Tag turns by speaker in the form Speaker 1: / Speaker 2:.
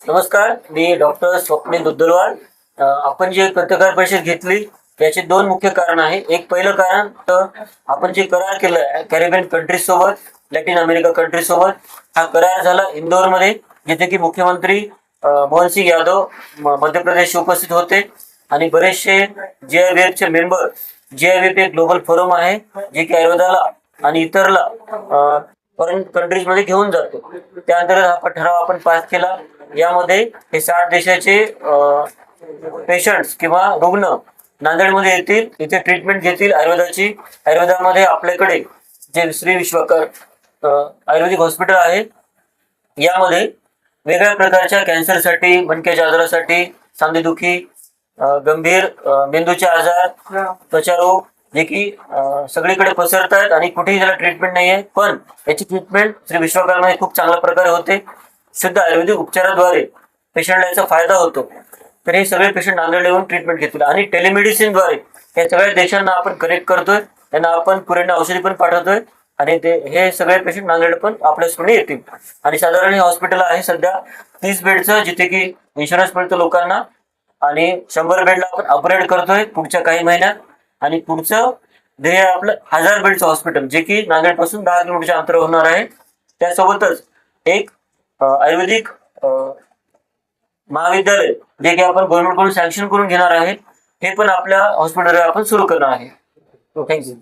Speaker 1: नमस्कार, मी डॉक्टर स्वप्नील दुद्धलवार. आपण जे पत्रकार परिषद घेतली त्याचे दोन मुख्य कारण आहे. एक पहिलं कारण तर आपण जे करार केलं कॅरिबियन कंट्रीज सोबत, लॅटिन अमेरिका कंट्रीज सोबत, हा करार झाला इंदोरमध्ये, जिथे की मुख्यमंत्री मोहनसिंग यादव मध्य प्रदेशचे उपस्थित होते आणि बरेचसे GIVFचे मेंबर. GIVF एक ग्लोबल फोरम आहे जे की आयुर्वेदाला आणि इतरला फॉरेन कंट्रीज मध्ये घेऊन जातो. त्या अंतर्गत हा ठराव आपण पास केला. यामध्ये हे 60 देशाचे पेशंट्स किंवा रुग्ण नांदेडमध्ये येतील, इथे ट्रीटमेंट घेतील आयुर्वेदाची. आयुर्वेदामध्ये आपल्याकडे जे श्री विश्वकर आयुर्वेदिक हॉस्पिटल आहे, यामध्ये वेगवेगळ्या प्रकारच्या कॅन्सरसाठी, मणक्याच्या आजारासाठी, सांधेदुखी, गंभीर मेंदूचे आजार, त्वचारोग जे की सगळीकडे पसरत आहेत आणि कुठेही त्याला ट्रीटमेंट नाही आहे, पण याची ट्रीटमेंट श्री विश्वकर्मामध्ये खूप चांगल्या प्रकारे होते. शुद्ध आयुर्वेदिक उपचाराद्वारे पेशंटला याचा फायदा होतो. तर हे सगळे पेशंट नांदेडला येऊन ट्रीटमेंट घेतील आणि टेलिमेडिसिनद्वारे या सगळ्या देशांना आपण कनेक्ट करतोय, त्यांना आपण पुरेना औषधी पण पाठवतोय आणि हे सगळे पेशंट नांदेड पण आपल्याकडे येतील. आणि साधारण हे हॉस्पिटल आहे सध्या 30 बेडचं, जिथे की इन्शुरन्स मिळतो लोकांना, आणि 100 बेडला आपण अपग्रेड करतोय पुढच्या काही महिन्यात. आणि पुढचं ध्येय आपलं 1000 बेडचं हॉस्पिटल, जे की नांदेड पासून 10 किलोमीटरच्या अंतर होणार आहे. त्यासोबतच एक आयुर्वेदिक महाविद्यालय जे की आपण गव्हर्नमेंटकडून सँक्शन करून घेणार आहे, हे पण आपल्या हॉस्पिटलवर आपण सुरू करणार आहे. थँक्यू.